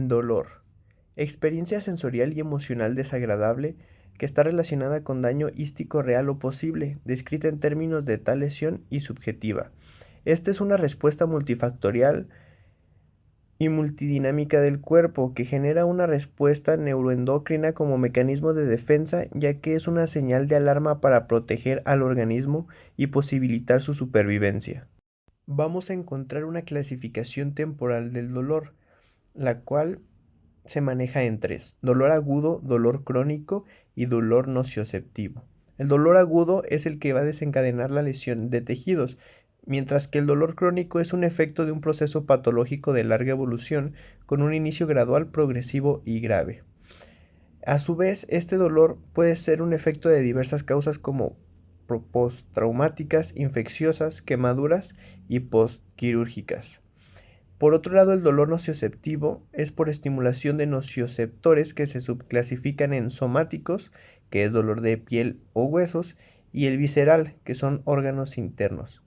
Dolor. Experiencia sensorial y emocional desagradable que está relacionada con daño ístico real o posible, descrita en términos de tal lesión y subjetiva. Esta es una respuesta multifactorial y multidinámica del cuerpo que genera una respuesta neuroendocrina como mecanismo de defensa, ya que es una señal de alarma para proteger al organismo y posibilitar su supervivencia. Vamos a encontrar una clasificación temporal del dolor, la cual se maneja en tres: dolor agudo, dolor crónico y dolor nociceptivo. El dolor agudo es el que va a desencadenar la lesión de tejidos, mientras que el dolor crónico es un efecto de un proceso patológico de larga evolución con un inicio gradual, progresivo y grave. A su vez, este dolor puede ser un efecto de diversas causas como postraumáticas, infecciosas, quemaduras y postquirúrgicas. Por otro lado, el dolor nociceptivo es por estimulación de nocioceptores que se subclasifican en somáticos, que es dolor de piel o huesos, y el visceral, que son órganos internos.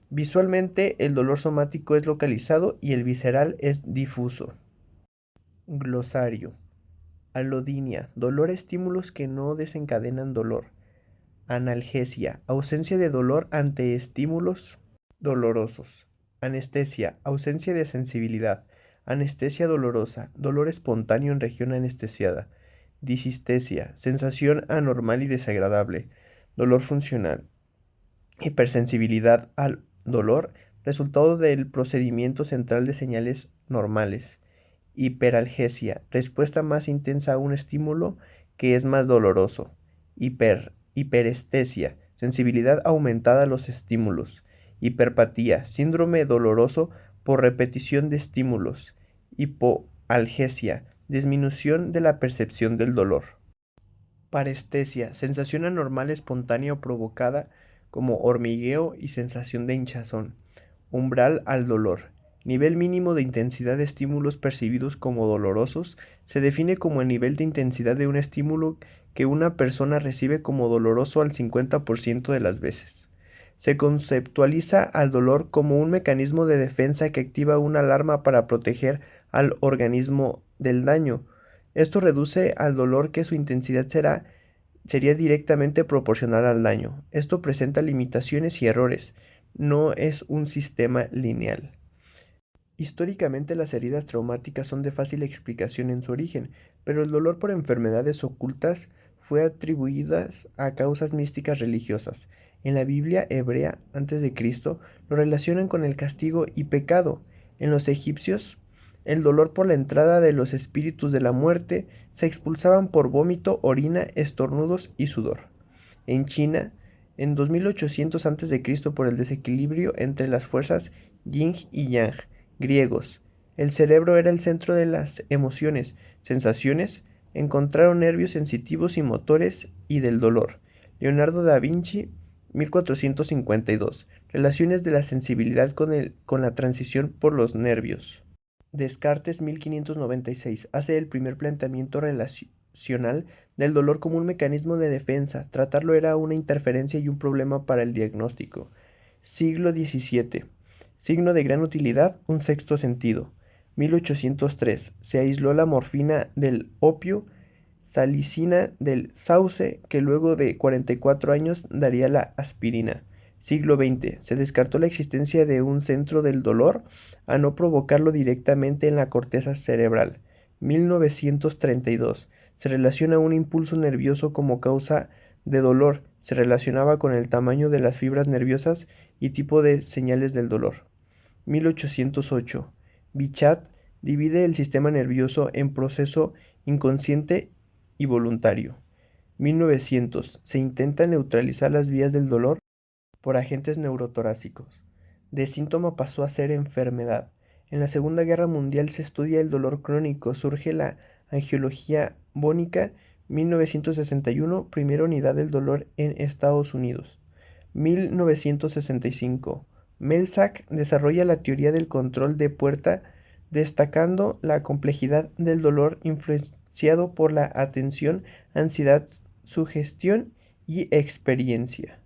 Visualmente, el dolor somático es localizado y el visceral es difuso. Glosario. Alodinia. Dolor, estímulos que no desencadenan dolor. Analgesia. Ausencia de dolor ante estímulos dolorosos. Anestesia, ausencia de sensibilidad. Anestesia dolorosa, dolor espontáneo en región anestesiada. Disestesia, sensación anormal y desagradable. Dolor funcional. Hipersensibilidad al dolor, resultado del procedimiento central de señales normales. Hiperalgesia, respuesta más intensa a un estímulo que es más doloroso. Hiperestesia, sensibilidad aumentada a los estímulos. Hiperpatía, síndrome doloroso por repetición de estímulos. Hipoalgesia, disminución de la percepción del dolor. Parestesia, sensación anormal espontánea o provocada como hormigueo y sensación de hinchazón. Umbral al dolor. Nivel mínimo de intensidad de estímulos percibidos como dolorosos se define como el nivel de intensidad de un estímulo que una persona recibe como doloroso al 50% de las veces. Se conceptualiza al dolor como un mecanismo de defensa que activa una alarma para proteger al organismo del daño. Esto reduce al dolor que su intensidad sería directamente proporcional al daño. Esto presenta limitaciones y errores. No es un sistema lineal. Históricamente las heridas traumáticas son de fácil explicación en su origen, pero el dolor por enfermedades ocultas fue atribuidas a causas místicas religiosas. En la Biblia hebrea a.C. lo relacionan con el castigo y pecado. En los egipcios, el dolor por la entrada de los espíritus de la muerte se expulsaban por vómito, orina, estornudos y sudor. En China, en 2800 a.C. por el desequilibrio entre las fuerzas yin y yang griegos. El cerebro era el centro de las emociones, sensaciones, encontraron nervios sensitivos y motores y del dolor. Leonardo da Vinci, 1452. Relaciones de la sensibilidad con la transición por los nervios. Descartes, 1596. Hace el primer planteamiento relacional del dolor como un mecanismo de defensa. Tratarlo era una interferencia y un problema para el diagnóstico. Siglo XVII. Signo de gran utilidad, un sexto sentido. 1803. Se aisló la morfina del opio, salicina del sauce, que luego de 44 años daría la aspirina. Siglo XX. Se descartó la existencia de un centro del dolor a no provocarlo directamente en la corteza cerebral. 1932. Se relaciona un impulso nervioso como causa de dolor. Se relacionaba con el tamaño de las fibras nerviosas y tipo de señales del dolor. 1808. Bichat divide el sistema nervioso en proceso inconsciente y voluntario. 1900. Se intenta neutralizar las vías del dolor por agentes neurotorácicos. De síntoma pasó a ser enfermedad. En la Segunda Guerra Mundial se estudia el dolor crónico. Surge la angiología bónica. 1961. Primera unidad del dolor en Estados Unidos. 1965. Melzack desarrolla la teoría del control de puerta, destacando la complejidad del dolor influenciado por la atención, ansiedad, sugestión y experiencia.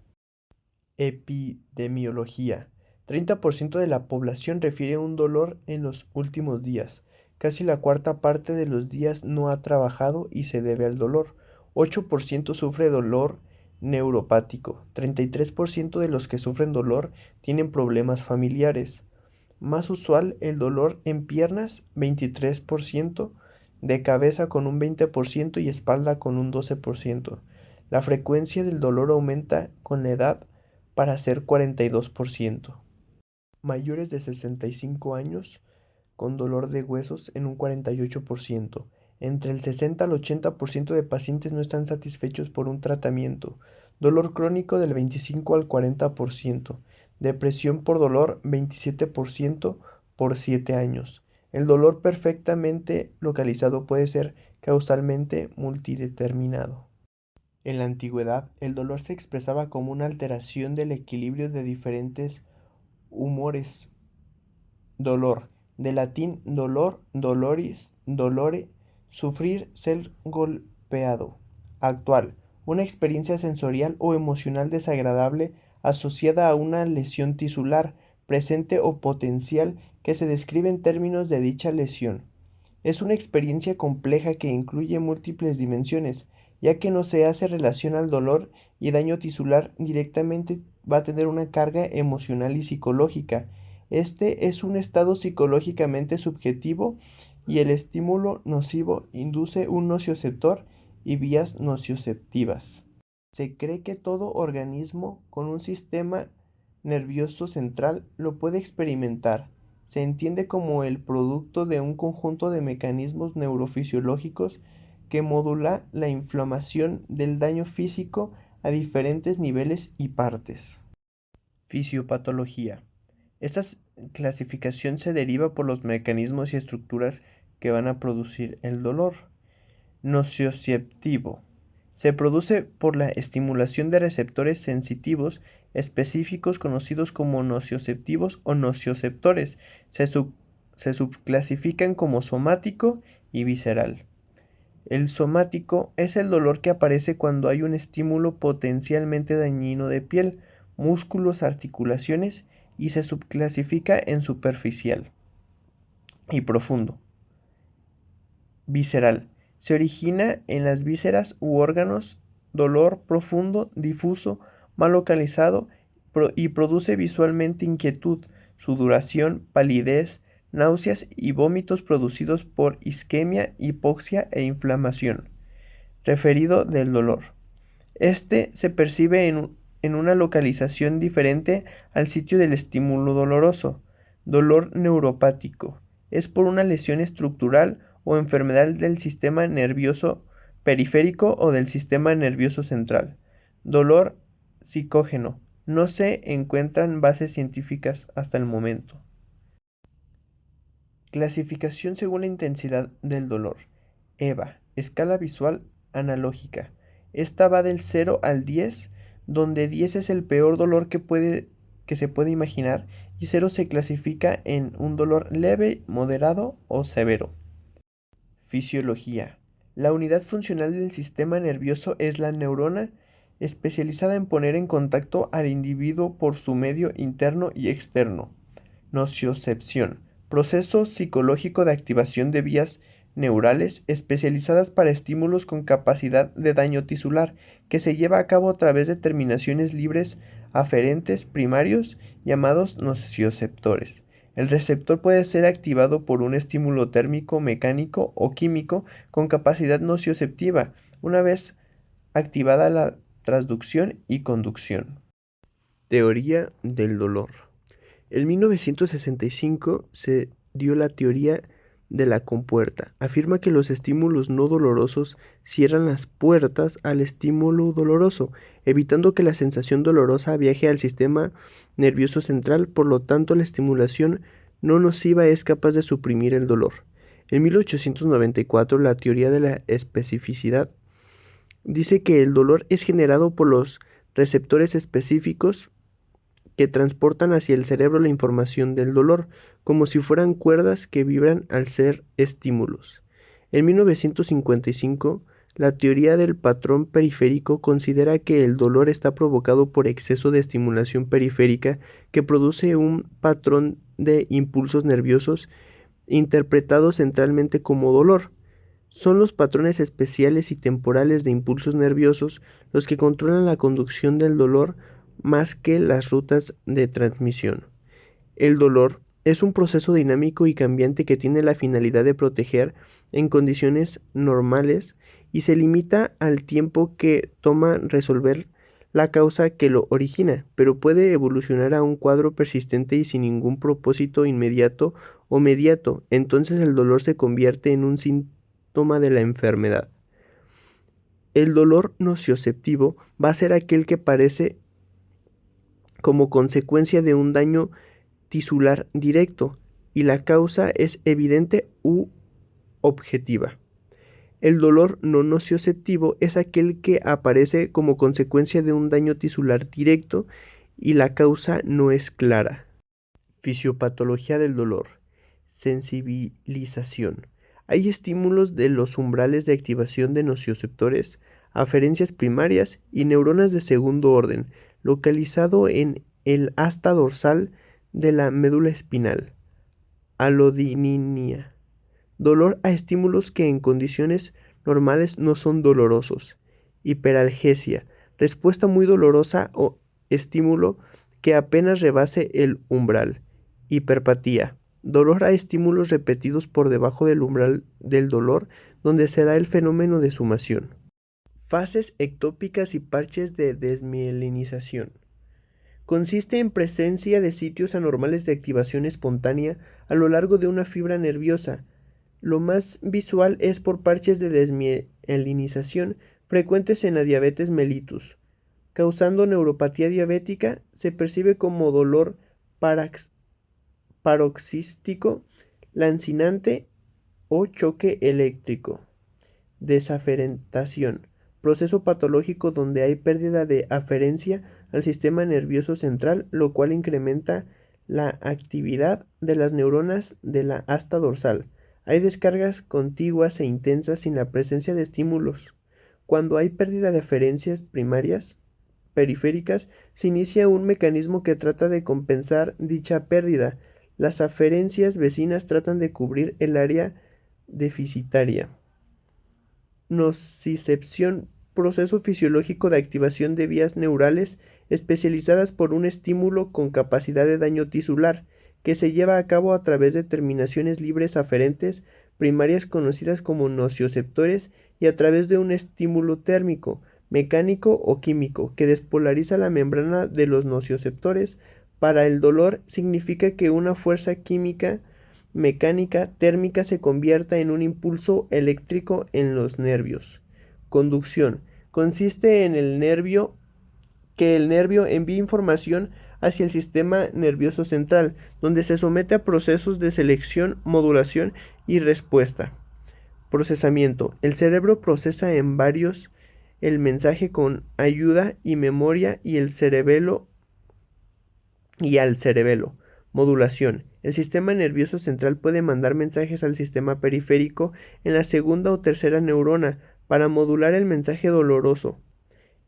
Epidemiología. 30% de la población refiere un dolor en los últimos días. Casi la cuarta parte de los días no ha trabajado y se debe al dolor. 8% sufre dolor neuropático. 33% de los que sufren dolor tienen problemas familiares. Más usual el dolor en piernas, 23%, de cabeza con un 20% y espalda con un 12%. La frecuencia del dolor aumenta con la edad para ser 42%. Mayores de 65 años con dolor de huesos en un 48%. Entre el 60 al 80% de pacientes no están satisfechos por un tratamiento. Dolor crónico del 25 al 40%. Depresión por dolor 27% por 7 años. El dolor perfectamente localizado puede ser causalmente multideterminado. En la antigüedad, el dolor se expresaba como una alteración del equilibrio de diferentes humores. Dolor, de latín dolor, doloris, dolore, sufrir, ser golpeado. Actual, una experiencia sensorial o emocional desagradable asociada a una lesión tisular, presente o potencial, que se describe en términos de dicha lesión. Es una experiencia compleja que incluye múltiples dimensiones, ya que no se hace relación al dolor y daño tisular directamente, va a tener una carga emocional y psicológica. Este es un estado psicológicamente subjetivo y el estímulo nocivo induce un nocioceptor y vías nocioceptivas. Se cree que todo organismo con un sistema nervioso central lo puede experimentar. Se entiende como el producto de un conjunto de mecanismos neurofisiológicos que modula la inflamación del daño físico a diferentes niveles y partes. Fisiopatología. Esta clasificación se deriva por los mecanismos y estructuras que van a producir el dolor. Nocioceptivo. Se produce por la estimulación de receptores sensitivos específicos conocidos como nocioceptivos o nocioceptores. Se subclasifican como somático y visceral. El somático es el dolor que aparece cuando hay un estímulo potencialmente dañino de piel, músculos, articulaciones y se subclasifica en superficial y profundo. Visceral. Se origina en las vísceras u órganos, dolor profundo, difuso, mal localizado y produce visualmente inquietud, sudoración, palidez, náuseas y vómitos producidos por isquemia, hipoxia e inflamación. Referido del dolor. Este se percibe en una localización diferente al sitio del estímulo doloroso. Dolor neuropático. Es por una lesión estructural o enfermedad del sistema nervioso periférico o del sistema nervioso central. Dolor psicógeno. No se encuentran bases científicas hasta el momento. Clasificación según la intensidad del dolor. EVA, escala visual analógica. Esta va del 0 al 10, donde 10 es el peor dolor que se puede imaginar y 0 se clasifica en un dolor leve, moderado o severo. Fisiología. La unidad funcional del sistema nervioso es la neurona, especializada en poner en contacto al individuo por su medio interno y externo. Nociocepción. Proceso psicológico de activación de vías neurales especializadas para estímulos con capacidad de daño tisular, que se lleva a cabo a través de terminaciones libres aferentes primarios llamados nocioceptores. El receptor puede ser activado por un estímulo térmico, mecánico o químico con capacidad nocioceptiva, una vez activada la transducción y conducción. Teoría del dolor. En 1965 se dio la teoría de la compuerta. Afirma que los estímulos no dolorosos cierran las puertas al estímulo doloroso, evitando que la sensación dolorosa viaje al sistema nervioso central. Por lo tanto, la estimulación no nociva es capaz de suprimir el dolor. En 1894, la teoría de la especificidad dice que el dolor es generado por los receptores específicos que transportan hacia el cerebro la información del dolor, como si fueran cuerdas que vibran al ser estímulos. En 1955, la teoría del patrón periférico considera que el dolor está provocado por exceso de estimulación periférica que produce un patrón de impulsos nerviosos interpretado centralmente como dolor. Son los patrones especiales y temporales de impulsos nerviosos los que controlan la conducción del dolor más que las rutas de transmisión. El dolor es un proceso dinámico y cambiante que tiene la finalidad de proteger en condiciones normales y se limita al tiempo que toma resolver la causa que lo origina, pero puede evolucionar a un cuadro persistente y sin ningún propósito inmediato o mediato. Entonces el dolor se convierte en un síntoma de la enfermedad. El dolor nociceptivo va a ser aquel que aparece como consecuencia de un daño tisular directo y la causa es evidente u objetiva. El dolor no nociceptivo es aquel que aparece como consecuencia de un daño tisular directo y la causa no es clara. Fisiopatología del dolor. Sensibilización. Hay estímulos de los umbrales de activación de nocioceptores, aferencias primarias y neuronas de segundo orden, localizado en el asta dorsal de la médula espinal. Alodinia. Dolor a estímulos que en condiciones normales no son dolorosos. Hiperalgesia. Respuesta muy dolorosa o estímulo que apenas rebase el umbral. Hiperpatía. Dolor a estímulos repetidos por debajo del umbral del dolor donde se da el fenómeno de sumación. Fases ectópicas y parches de desmielinización. Consiste en presencia de sitios anormales de activación espontánea a lo largo de una fibra nerviosa. Lo más visual es por parches de desmielinización frecuentes en la diabetes mellitus. Causando neuropatía diabética, se percibe como dolor paroxístico, lancinante o choque eléctrico. Desaferentación. Proceso patológico donde hay pérdida de aferencia al sistema nervioso central, lo cual incrementa la actividad de las neuronas de la asta dorsal. Hay descargas contiguas e intensas sin la presencia de estímulos. Cuando hay pérdida de aferencias primarias, periféricas, se inicia un mecanismo que trata de compensar dicha pérdida. Las aferencias vecinas tratan de cubrir el área deficitaria. Nocicepción, proceso fisiológico de activación de vías neurales especializadas por un estímulo con capacidad de daño tisular, que se lleva a cabo a través de terminaciones libres aferentes primarias conocidas como nocioceptores y a través de un estímulo térmico, mecánico o químico que despolariza la membrana de los nocioceptores. Para el dolor significa que una fuerza química, mecánica, térmica se convierta en un impulso eléctrico en los nervios. Conducción. Consiste en que el nervio envía información hacia el sistema nervioso central, donde se somete a procesos de selección, modulación y respuesta. Procesamiento. El cerebro procesa en varios el mensaje con ayuda y memoria y al cerebelo. Modulación. El sistema nervioso central puede mandar mensajes al sistema periférico en la segunda o tercera neurona para modular el mensaje doloroso.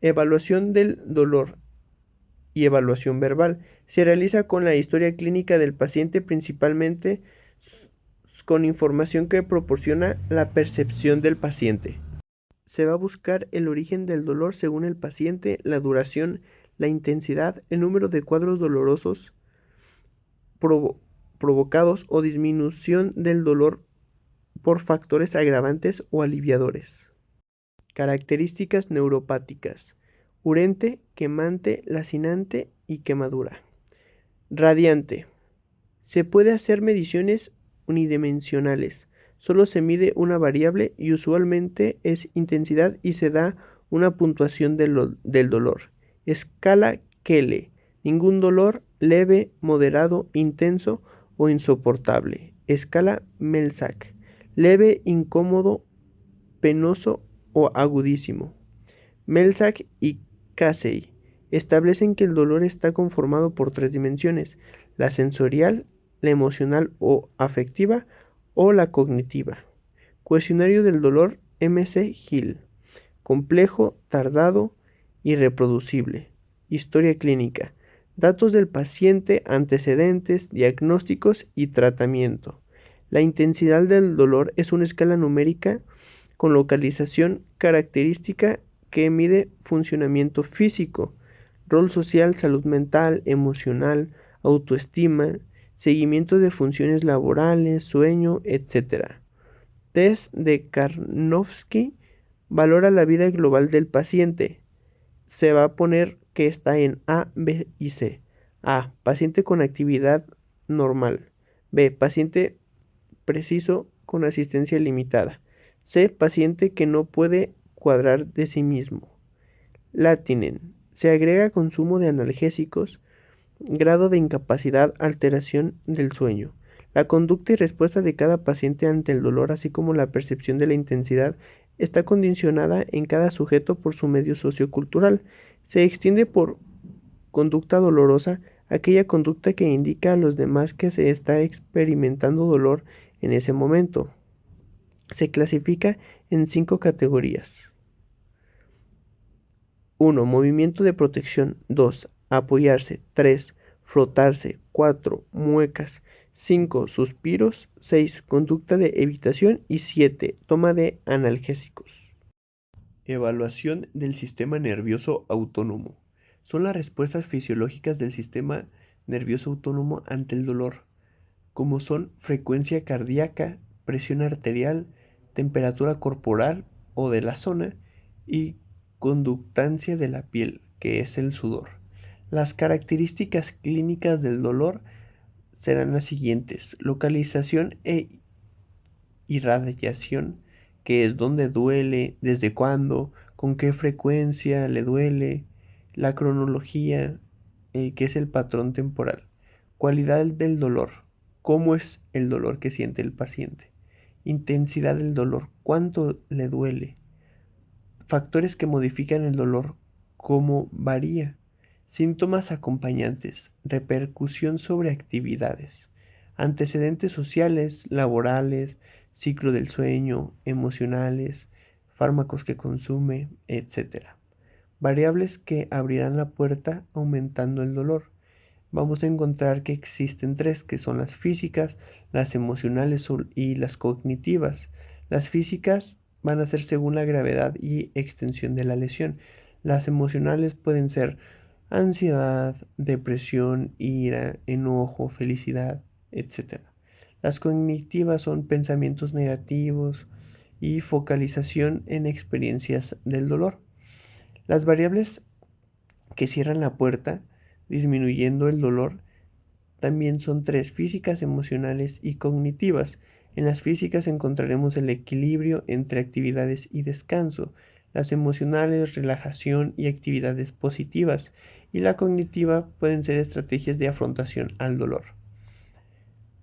Evaluación del dolor y evaluación verbal. Se realiza con la historia clínica del paciente, principalmente con información que proporciona la percepción del paciente. Se va a buscar el origen del dolor según el paciente, la duración, la intensidad, el número de cuadros dolorosos provocados o disminución del dolor por factores agravantes o aliviadores. Características neuropáticas: urente, quemante, lacinante y quemadura. Radiante. Se puede hacer mediciones unidimensionales. Solo se mide una variable y usualmente es intensidad y se da una puntuación del dolor. Escala Kelle. Ningún dolor, leve, moderado, intenso o insoportable. Escala Melsack. Leve, incómodo, penoso o agudísimo. Melsack y Casey establecen que el dolor está conformado por 3 dimensiones: la sensorial, la emocional o afectiva, o la cognitiva. Cuestionario del dolor M.C. Hill. Complejo, tardado y reproducible. Historia clínica. Datos del paciente, antecedentes, diagnósticos y tratamiento. La intensidad del dolor es una escala numérica con localización característica que mide funcionamiento físico, rol social, salud mental, emocional, autoestima, seguimiento de funciones laborales, sueño, etc. Test de Karnofsky valora la vida global del paciente. Se va a poner que está en A, B y C. A, paciente con actividad normal. B, paciente preciso con asistencia limitada. C, paciente que no puede cuadrar de sí mismo. Latinen. Se agrega consumo de analgésicos, grado de incapacidad, alteración del sueño. La conducta y respuesta de cada paciente ante el dolor, así como la percepción de la intensidad, está condicionada en cada sujeto por su medio sociocultural. Se extiende por conducta dolorosa aquella conducta que indica a los demás que se está experimentando dolor en ese momento. Se clasifica en 5 categorías. 1. Movimiento de protección. 2. Apoyarse. 3. Frotarse. 4. Muecas. 5. Suspiros. 6. Conducta de evitación. Y 7. Toma de analgésicos. Evaluación del sistema nervioso autónomo. Son las respuestas fisiológicas del sistema nervioso autónomo ante el dolor, como son frecuencia cardíaca, presión arterial, temperatura corporal o de la zona y conductancia de la piel, que es el sudor. Las características clínicas del dolor serán las siguientes: localización e irradiación, que es dónde duele, desde cuándo, con qué frecuencia le duele, la cronología, que es el patrón temporal, cualidad del dolor, cómo es el dolor que siente el paciente, intensidad del dolor, cuánto le duele, factores que modifican el dolor, cómo varía, síntomas acompañantes, repercusión sobre actividades, antecedentes sociales, laborales, ciclo del sueño, emocionales, fármacos que consume, etc. Variables que abrirán la puerta aumentando el dolor. Vamos a encontrar que existen 3, que son las físicas, las emocionales y las cognitivas. Las físicas van a ser según la gravedad y extensión de la lesión. Las emocionales pueden ser ansiedad, depresión, ira, enojo, felicidad, etc. Las cognitivas son pensamientos negativos y focalización en experiencias del dolor. Las variables que cierran la puerta, disminuyendo el dolor, también son 3: físicas, emocionales y cognitivas. En las físicas encontraremos el equilibrio entre actividades y descanso, las emocionales, relajación y actividades positivas, y la cognitiva pueden ser estrategias de afrontación al dolor.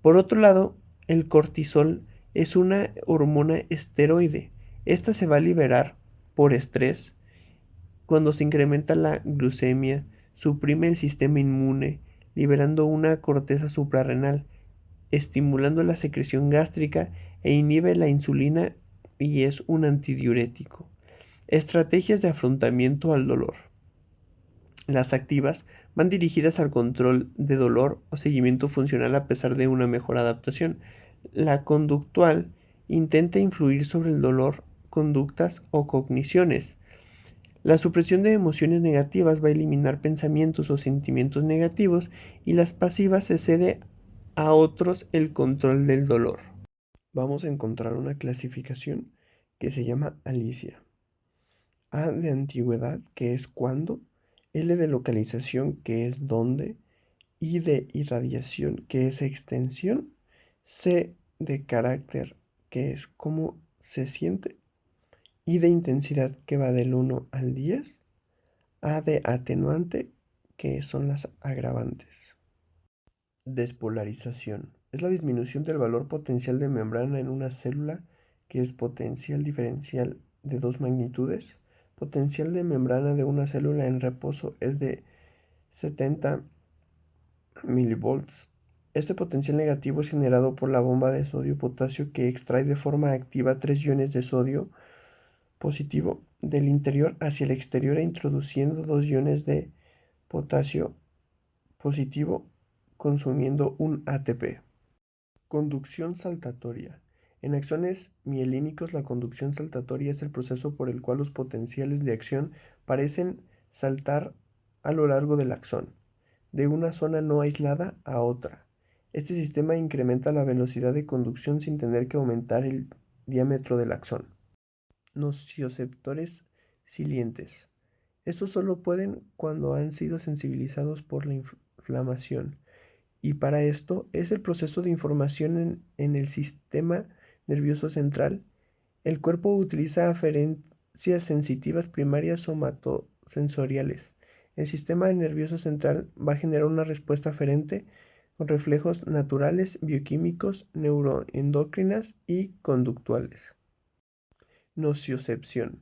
Por otro lado, el cortisol es una hormona esteroide. Esta se va a liberar por estrés cuando se incrementa la glucemia, suprime el sistema inmune, liberando una corteza suprarrenal, estimulando la secreción gástrica e inhibe la insulina y es un antidiurético. Estrategias de afrontamiento al dolor. Las activas van dirigidas al control de dolor o seguimiento funcional a pesar de una mejor adaptación. La conductual intenta influir sobre el dolor, conductas o cogniciones. La supresión de emociones negativas va a eliminar pensamientos o sentimientos negativos, y las pasivas se cede a otros el control del dolor. Vamos a encontrar una clasificación que se llama Alicia. A de antigüedad, que es cuándo; L de localización, que es dónde; I de irradiación, que es extensión; C de carácter, que es cómo se siente; I de intensidad, que va del 1 al 10; A de atenuante, que son las agravantes. Despolarización. Es la disminución del valor potencial de membrana en una célula, que es potencial diferencial de 2 magnitudes. Potencial de membrana de una célula en reposo es de 70 milivolts. Este potencial negativo es generado por la bomba de sodio-potasio, que extrae de forma activa 3 iones de sodio positivo del interior hacia el exterior, introduciendo 2 iones de potasio positivo, consumiendo un ATP. Conducción saltatoria. En axones mielínicos, la conducción saltatoria es el proceso por el cual los potenciales de acción parecen saltar a lo largo del axón, de una zona no aislada a otra. Este sistema incrementa la velocidad de conducción sin tener que aumentar el diámetro del axón. Nocioceptores silientes. Estos solo pueden cuando han sido sensibilizados por la inflamación. Y para esto es el proceso de información en el sistema nervioso central. El cuerpo utiliza aferencias sensitivas primarias somatosensoriales. El sistema nervioso central va a generar una respuesta aferente con reflejos naturales, bioquímicos, neuroendocrinas y conductuales. Nociocepción.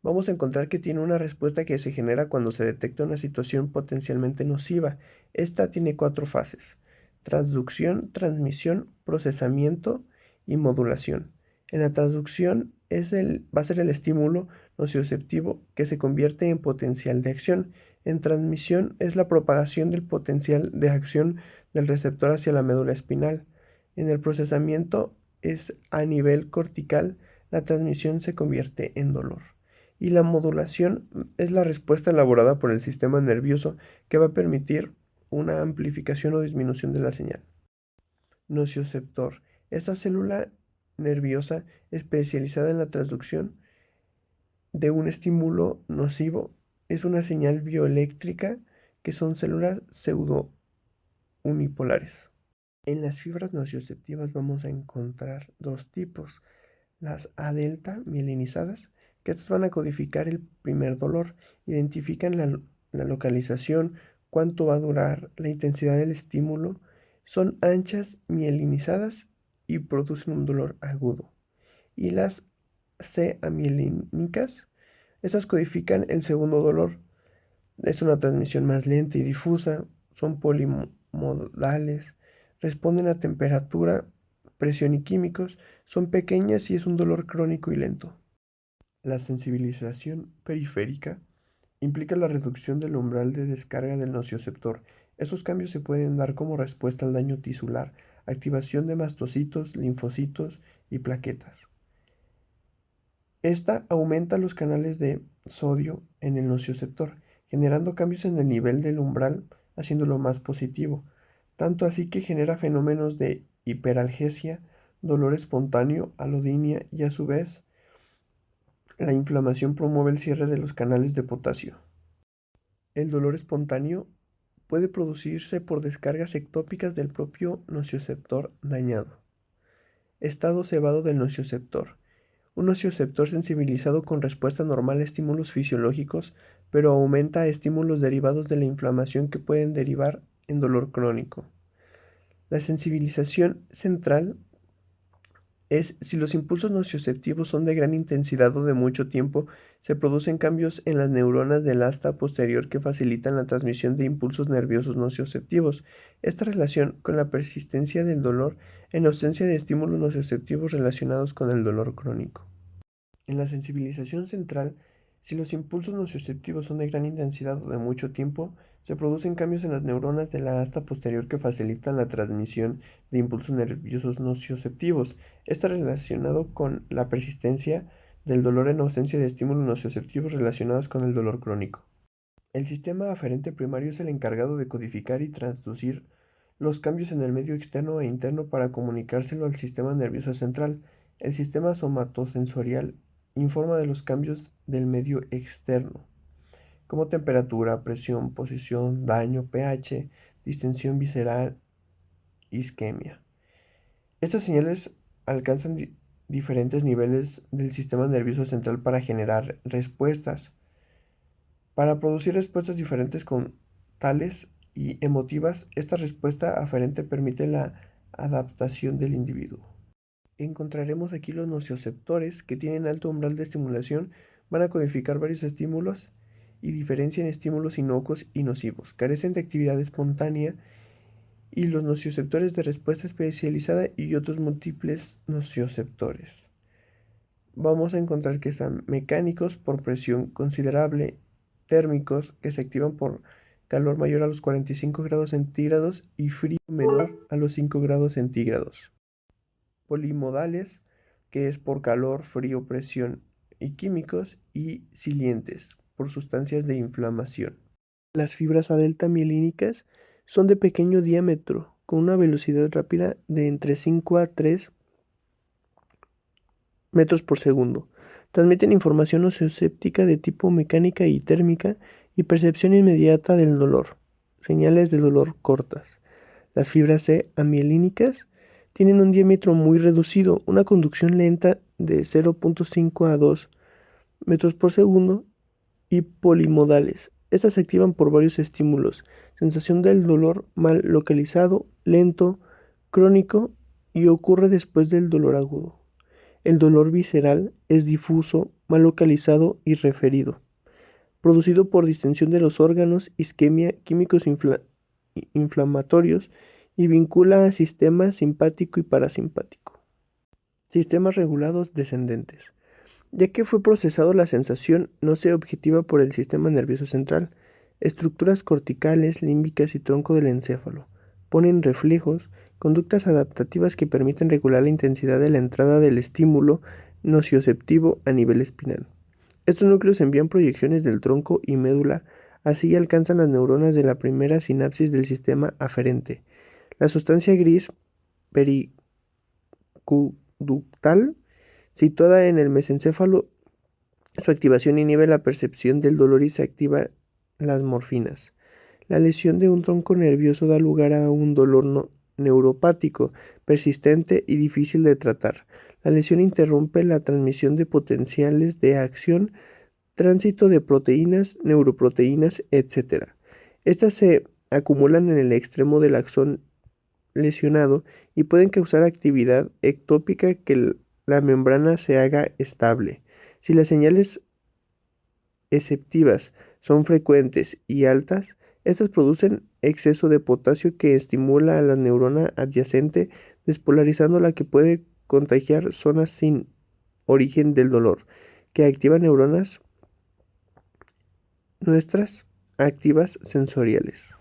Vamos a encontrar que tiene una respuesta que se genera cuando se detecta una situación potencialmente nociva. Esta tiene 4 fases: transducción, transmisión, procesamiento y modulación. En la transducción va a ser el estímulo nocioceptivo que se convierte en potencial de acción. En transmisión es la propagación del potencial de acción del receptor hacia la médula espinal. En el procesamiento es a nivel cortical. La transmisión se convierte en dolor. Y la modulación es la respuesta elaborada por el sistema nervioso que va a permitir una amplificación o disminución de la señal. Nocioceptor. Esta célula nerviosa especializada en la transducción de un estímulo nocivo es una señal bioeléctrica que son células pseudo-unipolares. En las fibras nocioceptivas vamos a encontrar 2 tipos: las A delta mielinizadas, que estas van a codificar el primer dolor, identifican la localización, cuánto va a durar, la intensidad del estímulo, son anchas mielinizadas y producen un dolor agudo. Y las C amielínicas, estas codifican el segundo dolor, es una transmisión más lenta y difusa, son polimodales, responden a temperatura, presión y químicos, son pequeñas y es un dolor crónico y lento. La sensibilización periférica implica la reducción del umbral de descarga del nocioceptor. Estos cambios se pueden dar como respuesta al daño tisular, activación de mastocitos, linfocitos y plaquetas. Esta aumenta los canales de sodio en el nocioceptor, generando cambios en el nivel del umbral, haciéndolo más positivo, tanto así que genera fenómenos de hiperalgesia, dolor espontáneo, alodinia y a su vez la inflamación promueve el cierre de los canales de potasio. El dolor espontáneo puede producirse por descargas ectópicas del propio nocioceptor dañado. Estado cebado del nocioceptor. Un nocioceptor sensibilizado con respuesta normal a estímulos fisiológicos, pero aumenta a estímulos derivados de la inflamación que pueden derivar en dolor crónico. La sensibilización central es si los impulsos nocioceptivos son de gran intensidad o de mucho tiempo, se producen cambios en las neuronas del asta posterior que facilitan la transmisión de impulsos nerviosos nocioceptivos. Esta relación con la persistencia del dolor en ausencia de estímulos nocioceptivos relacionados con el dolor crónico. En la sensibilización central, si los impulsos nocioceptivos son de gran intensidad o de mucho tiempo, se producen cambios en las neuronas de la asta posterior que facilitan la transmisión de impulsos nerviosos nocioceptivos. Está relacionado con la persistencia del dolor en ausencia de estímulos nocioceptivos relacionados con el dolor crónico. El sistema aferente primario es el encargado de codificar y transducir los cambios en el medio externo e interno para comunicárselo al sistema nervioso central. El sistema somatosensorial informa de los cambios del medio externo, como temperatura, presión, posición, daño, pH, distensión visceral, isquemia. Estas señales alcanzan diferentes niveles del sistema nervioso central para generar respuestas. Para producir respuestas diferentes con tales y emotivas, esta respuesta aferente permite la adaptación del individuo. Encontraremos aquí los nocioceptores que tienen alto umbral de estimulación, van a codificar varios estímulos y diferencian estímulos inocuos y nocivos, carecen de actividad espontánea, y los nocioceptores de respuesta especializada y otros múltiples nocioceptores. Vamos a encontrar que están mecánicos por presión considerable, térmicos que se activan por calor mayor a los 45 grados centígrados y frío menor a los 5 grados centígrados. polimodales, que es por calor, frío, presión y químicos, y silientes, por sustancias de inflamación. Las fibras A delta mielínicas son de pequeño diámetro, con una velocidad rápida de entre 5 a 3 metros por segundo. Transmiten información nocioséptica de tipo mecánica y térmica y percepción inmediata del dolor, señales de dolor cortas. Las fibras C amielínicas tienen un diámetro muy reducido, una conducción lenta de 0.5 a 2 metros por segundo y polimodales. Estas se activan por varios estímulos. Sensación del dolor mal localizado, lento, crónico y ocurre después del dolor agudo. El dolor visceral es difuso, mal localizado y referido, producido por distensión de los órganos, isquemia, químicos inflamatorios y vincula a sistemas simpático y parasimpático. Sistemas regulados descendentes. Ya que fue procesado, la sensación no se objetiva por el sistema nervioso central. Estructuras corticales, límbicas y tronco del encéfalo ponen reflejos, conductas adaptativas que permiten regular la intensidad de la entrada del estímulo nocioceptivo a nivel espinal. Estos núcleos envían proyecciones del tronco y médula, así alcanzan las neuronas de la primera sinapsis del sistema aferente. La sustancia gris periconductal, situada en el mesencéfalo, su activación inhibe la percepción del dolor y se activa las morfinas. La lesión de un tronco nervioso da lugar a un dolor neuropático, persistente y difícil de tratar. La lesión interrumpe la transmisión de potenciales de acción, tránsito de proteínas, neuroproteínas, etc. Estas se acumulan en el extremo del axón lesionado y pueden causar actividad ectópica que la membrana se haga estable. Si las señales exceptivas son frecuentes y altas, estas producen exceso de potasio que estimula a la neurona adyacente, despolarizando la que puede contagiar zonas sin origen del dolor, que activan neuronas nuestras activas sensoriales.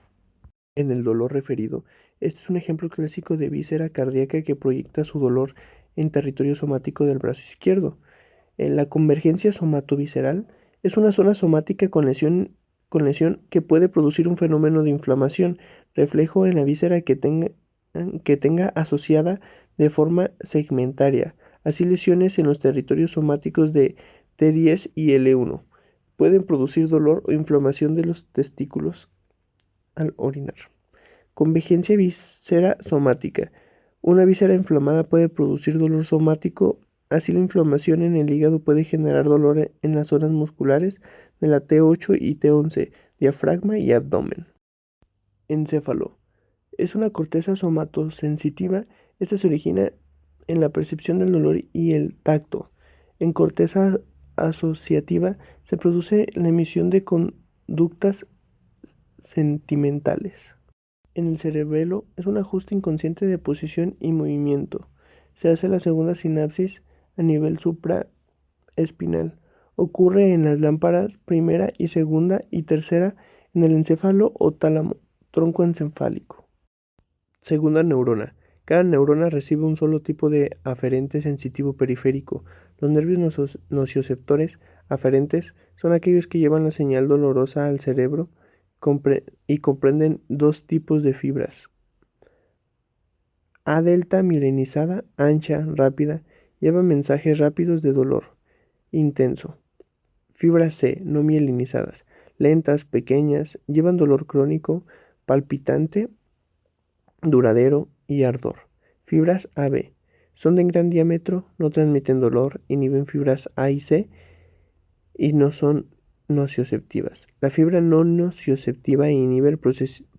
En el dolor referido, este es un ejemplo clásico de víscera cardíaca que proyecta su dolor en territorio somático del brazo izquierdo. En la convergencia somatovisceral es una zona somática con lesión que puede producir un fenómeno de inflamación, reflejo en la víscera que tenga asociada de forma segmentaria. Así, lesiones en los territorios somáticos de T10 y L1 pueden producir dolor o inflamación de los testículos al orinar. Convergencia víscera somática. Una víscera inflamada puede producir dolor somático. Así, la inflamación en el hígado puede generar dolor en las zonas musculares de la T8 y T11, diafragma y abdomen. Encéfalo. Es una corteza somatosensitiva. Esta se origina en la percepción del dolor y el tacto. En corteza asociativa se produce la emisión de conductas sentimentales. En el cerebelo es un ajuste inconsciente de posición y movimiento. Se hace la segunda sinapsis a nivel supraespinal. Ocurre en las lámparas primera y segunda y tercera en el encéfalo o tálamo, tronco encefálico. Segunda neurona. Cada neurona recibe un solo tipo de aferente sensitivo periférico. Los nervios nocioceptores aferentes son aquellos que llevan la señal dolorosa al cerebro y comprenden dos tipos de fibras. A delta mielinizada, ancha, rápida, lleva mensajes rápidos de dolor intenso. Fibras C, no mielinizadas, lentas, pequeñas, llevan dolor crónico, palpitante, duradero y ardor. Fibras AB, son de gran diámetro, no transmiten dolor, inhiben fibras A y C y no son nocioceptivas. La fibra no nocioceptiva inhibe el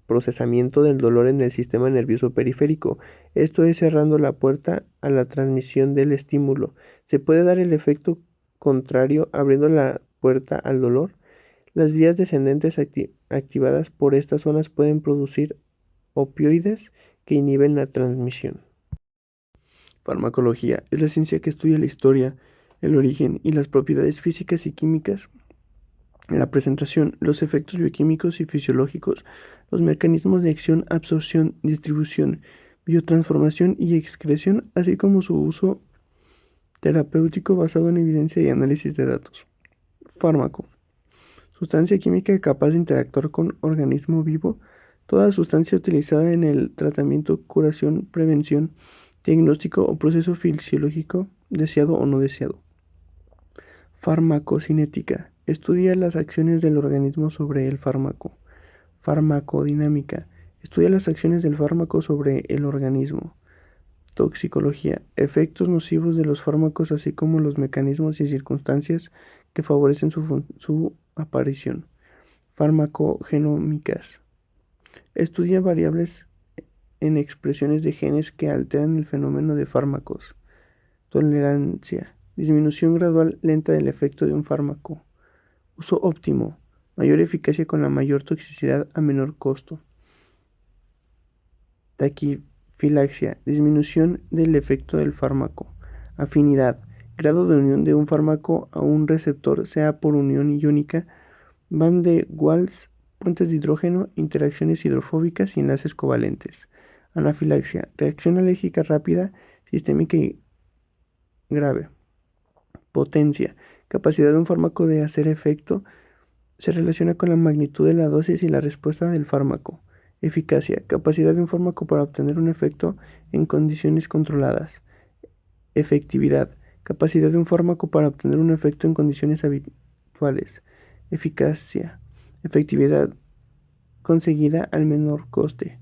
procesamiento del dolor en el sistema nervioso periférico. Esto es cerrando la puerta a la transmisión del estímulo. Se puede dar el efecto contrario abriendo la puerta al dolor. Las vías descendentes activadas por estas zonas pueden producir opioides que inhiben la transmisión. Farmacología es la ciencia que estudia la historia, el origen y las propiedades físicas y químicas, la presentación, los efectos bioquímicos y fisiológicos, los mecanismos de acción, absorción, distribución, biotransformación y excreción, así como su uso terapéutico basado en evidencia y análisis de datos. Fármaco. Sustancia química capaz de interactuar con organismo vivo. Toda sustancia utilizada en el tratamiento, curación, prevención, diagnóstico o proceso fisiológico deseado o no deseado. Farmacocinética. Estudia las acciones del organismo sobre el fármaco. Farmacodinámica. Estudia las acciones del fármaco sobre el organismo. Toxicología. Efectos nocivos de los fármacos, así como los mecanismos y circunstancias que favorecen su aparición. Farmacogenómicas. Estudia variables en expresiones de genes que alteran el fenómeno de fármacos. Tolerancia. Disminución gradual lenta del efecto de un fármaco. Uso óptimo. Mayor eficacia con la mayor toxicidad a menor costo. Taquifilaxia. Disminución del efecto del fármaco. Afinidad. Grado de unión de un fármaco a un receptor, sea por unión iónica, van de Waals, puentes de hidrógeno, interacciones hidrofóbicas y enlaces covalentes. Anafilaxia. Reacción alérgica rápida, sistémica y grave. Potencia. Capacidad de un fármaco de hacer efecto se relaciona con la magnitud de la dosis y la respuesta del fármaco. Eficacia. Capacidad de un fármaco para obtener un efecto en condiciones controladas. Efectividad. Capacidad de un fármaco para obtener un efecto en condiciones habituales. Eficacia. Efectividad conseguida al menor coste.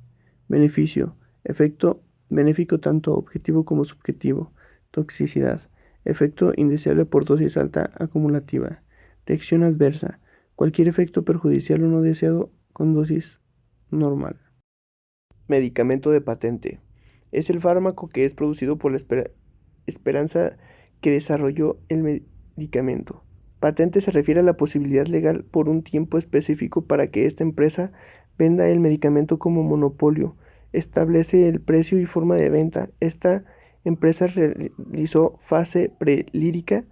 Beneficio. Efecto benéfico tanto objetivo como subjetivo. Toxicidad. Efecto indeseable por dosis alta acumulativa. Reacción adversa. Cualquier efecto perjudicial o no deseado con dosis normal. Medicamento de patente. Es el fármaco que es producido por la esperanza que desarrolló el medicamento. Patente se refiere a la posibilidad legal por un tiempo específico para que esta empresa venda el medicamento como monopolio. Establece el precio y forma de venta. Esta empresa realizó fase prelírica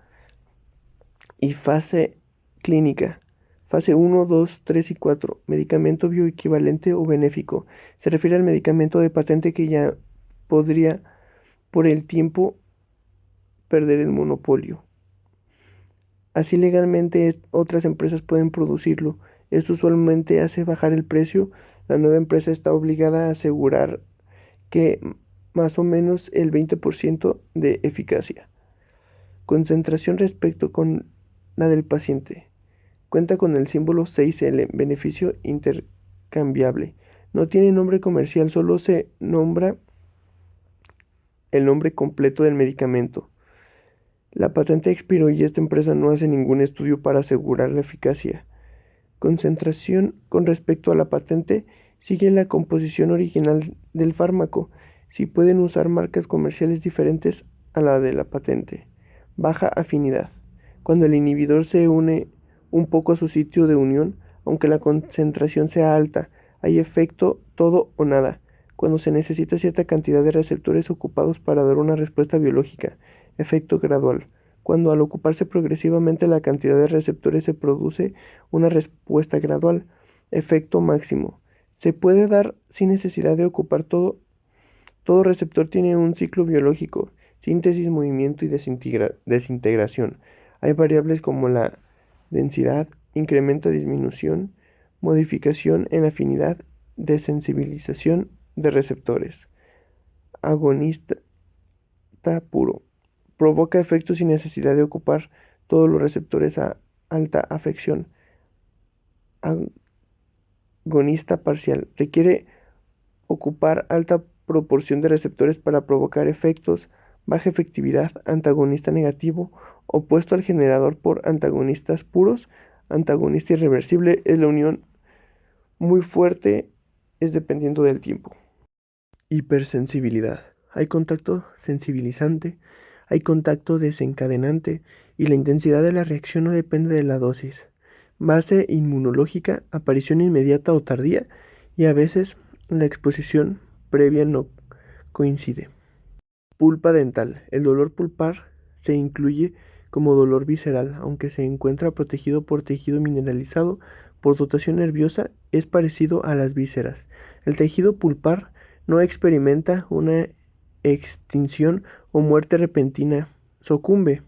y fase clínica. Fase 1, 2, 3 y 4. Medicamento bioequivalente o benéfico. Se refiere al medicamento de patente que ya podría, por el tiempo, perder el monopolio. Así legalmente otras empresas pueden producirlo. Esto usualmente hace bajar el precio. La nueva empresa está obligada a asegurar que más o menos el 20% de eficacia. Concentración respecto con la del paciente. Cuenta con el símbolo 6L, beneficio intercambiable. No tiene nombre comercial, solo se nombra el nombre completo del medicamento. La patente expiró y esta empresa no hace ningún estudio para asegurar la eficacia. Concentración con respecto a la patente sigue la composición original del fármaco, si pueden usar marcas comerciales diferentes a la de la patente. Baja afinidad. Cuando el inhibidor se une un poco a su sitio de unión, aunque la concentración sea alta, hay efecto todo o nada. Cuando se necesita cierta cantidad de receptores ocupados para dar una respuesta biológica. Efecto gradual. Cuando al ocuparse progresivamente la cantidad de receptores se produce una respuesta gradual. Efecto máximo. Se puede dar sin necesidad de ocupar todo. Todo receptor tiene un ciclo biológico, síntesis, movimiento y desintegración. Hay variables como la densidad, incrementa, disminución, modificación en afinidad, desensibilización de receptores. Agonista puro. Provoca efectos sin necesidad de ocupar todos los receptores a alta afección. Agonista parcial. Requiere ocupar alta proporción de receptores para provocar efectos. Baja efectividad. Antagonista negativo. Opuesto al generador por antagonistas puros. Antagonista irreversible. Es la unión muy fuerte. Es dependiendo del tiempo. Hipersensibilidad. Hay contacto sensibilizante, hay contacto desencadenante y la intensidad de la reacción no depende de la dosis. Base inmunológica, aparición inmediata o tardía y a veces la exposición previa no coincide. Pulpa dental. El dolor pulpar se incluye como dolor visceral, aunque se encuentra protegido por tejido mineralizado por dotación nerviosa, es parecido a las vísceras. El tejido pulpar no experimenta una extinción o muerte repentina, sucumbe.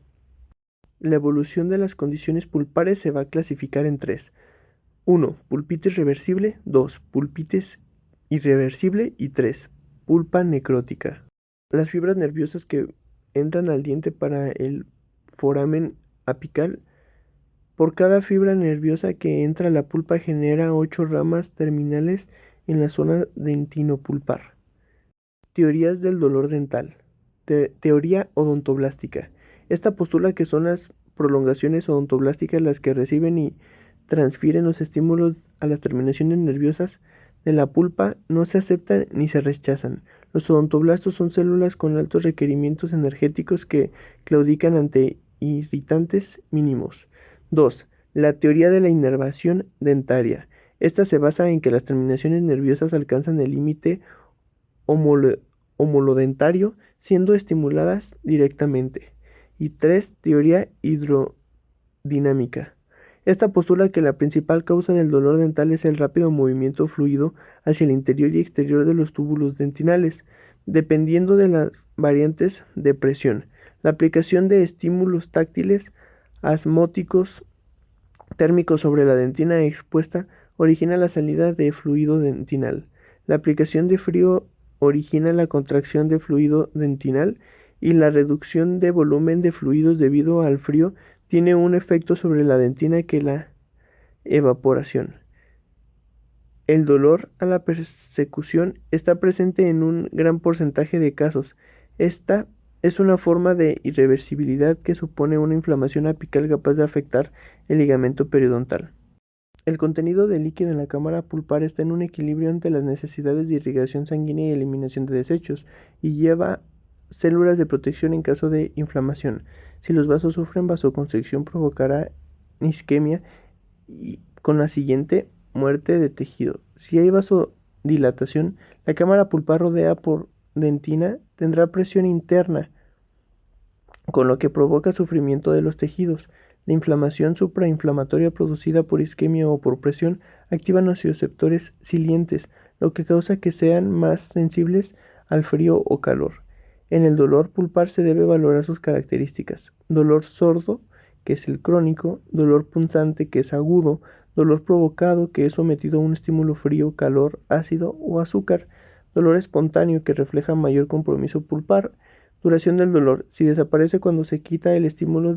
La evolución de las condiciones pulpares se va a clasificar en tres. 1. Pulpitis reversible. 2. Pulpitis irreversible. Y 3. Pulpa necrótica. Las fibras nerviosas que entran al diente para el foramen apical. Por cada fibra nerviosa que entra a la pulpa genera 8 ramas terminales en la zona dentinopulpar. Teorías del dolor dental. Teoría odontoblástica. Esta postula que son las prolongaciones odontoblásticas las que reciben y transfieren los estímulos a las terminaciones nerviosas de la pulpa no se aceptan ni se rechazan. Los odontoblastos son células con altos requerimientos energéticos que claudican ante irritantes mínimos. 2. La teoría de la inervación dentaria. Esta se basa en que las terminaciones nerviosas alcanzan el límite homolodentario siendo estimuladas directamente. Y 3. Teoría hidrodinámica. Esta postula que la principal causa del dolor dental es el rápido movimiento fluido hacia el interior y exterior de los túbulos dentinales, dependiendo de las variantes de presión. La aplicación de estímulos táctiles, osmóticos, térmicos sobre la dentina expuesta origina la salida de fluido dentinal. La aplicación de frío origina la contracción de fluido dentinal y la reducción de volumen de fluidos debido al frío tiene un efecto sobre la dentina que la evaporación. El dolor a la persecución está presente en un gran porcentaje de casos. Esta es una forma de irreversibilidad que supone una inflamación apical capaz de afectar el ligamento periodontal. El contenido de líquido en la cámara pulpar está en un equilibrio ante las necesidades de irrigación sanguínea y eliminación de desechos, y lleva células de protección en caso de inflamación. Si los vasos sufren vasoconstricción, provocará isquemia y con la siguiente muerte de tejido. Si hay vasodilatación, la cámara pulpar rodeada por dentina tendrá presión interna, con lo que provoca sufrimiento de los tejidos. La inflamación suprainflamatoria producida por isquemia o por presión activa nociceptores salientes, lo que causa que sean más sensibles al frío o calor. En el dolor pulpar se debe valorar sus características: dolor sordo, que es el crónico; dolor punzante, que es agudo; dolor provocado, que es sometido a un estímulo frío, calor, ácido o azúcar; dolor espontáneo, que refleja mayor compromiso pulpar. Duración del dolor: si desaparece cuando se quita el estímulo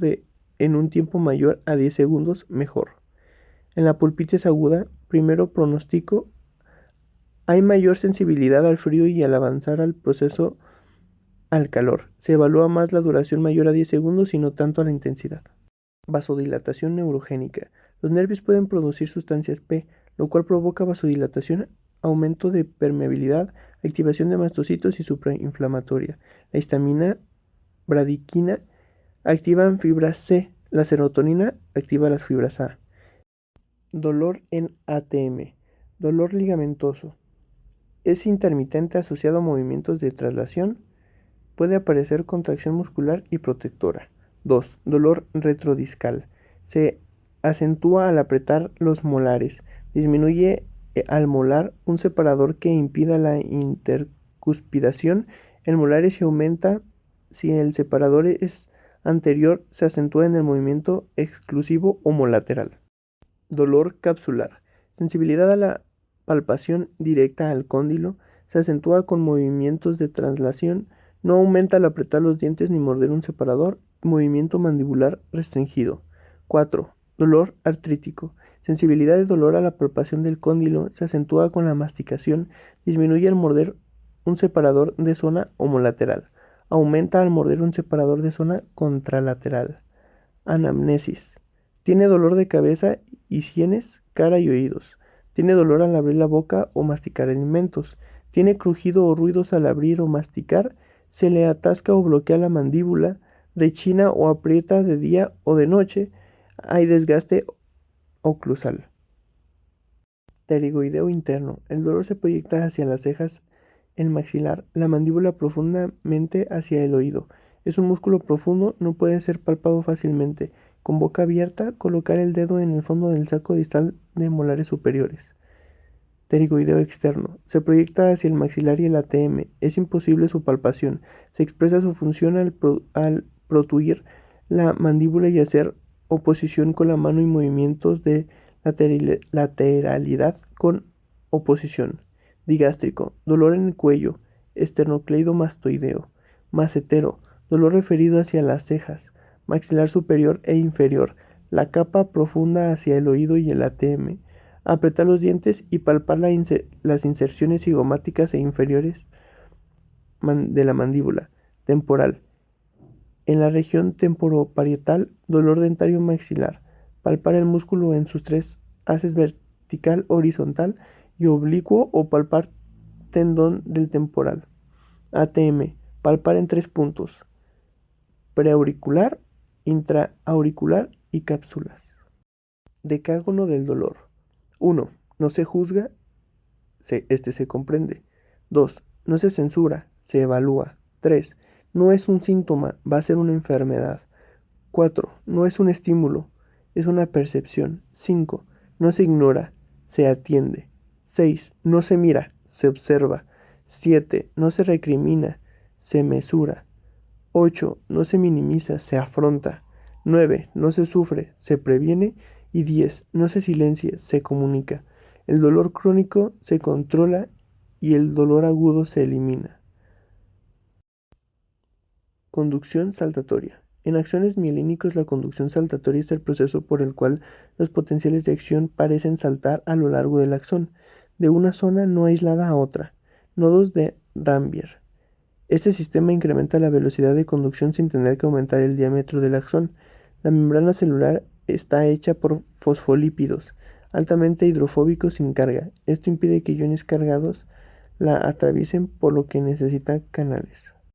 en un tiempo mayor a 10 segundos, mejor. En la pulpitis aguda, primero pronóstico, hay mayor sensibilidad al frío y al avanzar al proceso al calor. Se evalúa más la duración mayor a 10 segundos y no tanto a la intensidad. Vasodilatación neurogénica. Los nervios pueden producir sustancias P, lo cual provoca vasodilatación, aumento de permeabilidad, activación de mastocitos y suprainflamatoria. La histamina, bradiquina activan fibras C. La serotonina activa las fibras A. Dolor en ATM. Dolor ligamentoso. Es intermitente asociado a movimientos de traslación. Puede aparecer contracción muscular y protectora. 2. Dolor retrodiscal. Se acentúa al apretar los molares. Disminuye al molar un separador que impida la intercuspidación en molares y aumenta si el separador es anterior, se acentúa en el movimiento exclusivo homolateral. Dolor capsular. Sensibilidad a la palpación directa al cóndilo. Se acentúa con movimientos de traslación. No aumenta al apretar los dientes ni morder un separador. Movimiento mandibular restringido. 4. Dolor artrítico. Sensibilidad de dolor a la palpación del cóndilo. Se acentúa con la masticación. Disminuye al morder un separador de zona homolateral. Aumenta al morder un separador de zona contralateral. Anamnesis. Tiene dolor de cabeza y sienes, cara y oídos. Tiene dolor al abrir la boca o masticar alimentos. Tiene crujido o ruidos al abrir o masticar. Se le atasca o bloquea la mandíbula. Rechina o aprieta de día o de noche. Hay desgaste oclusal. Pterigoideo interno. El dolor se proyecta hacia las cejas, el maxilar, la mandíbula profundamente hacia el oído. Es un músculo profundo, no puede ser palpado fácilmente. Con boca abierta, colocar el dedo en el fondo del saco distal de molares superiores. pterigoideo externo. Se proyecta hacia el maxilar y el ATM. Es imposible su palpación. Se expresa su función al protuir la mandíbula y hacer oposición con la mano y movimientos de lateralidad con oposición. Digástrico. Dolor en el cuello. Esternocleidomastoideo. Macetero. Dolor referido hacia las cejas. Maxilar superior e inferior. La capa profunda hacia el oído y el ATM. Apretar los dientes y palpar las inserciones cigomáticas e inferiores de la mandíbula. Temporal. En la región temporoparietal, dolor dentario maxilar. Palpar el músculo en sus tres haces vertical, horizontal y oblicuo o palpar tendón del temporal. ATM. Palpar en 3 puntos. Preauricular, intraauricular y cápsulas. Decágono del dolor. 1. No se juzga, se comprende. 2. No se censura, se evalúa. 3. No es un síntoma, va a ser una enfermedad. 4. No es un estímulo, es una percepción. 5. No se ignora, se atiende. 6. No se mira, se observa. 7. No se recrimina, se mesura. 8. No se minimiza, se afronta. 9. No se sufre, se previene. Y 10. No se silencia, se comunica. El dolor crónico se controla y el dolor agudo se elimina. Conducción saltatoria. En acciones mielínicos, la conducción saltatoria es el proceso por el cual los potenciales de acción parecen saltar a lo largo del axón, de una zona no aislada a otra. Nodos de Rambier. Este sistema incrementa la velocidad de conducción sin tener que aumentar el diámetro del axón. La membrana celular está hecha por fosfolípidos altamente hidrofóbicos sin carga. Esto impide que iones cargados la atraviesen, por lo que necesita canales.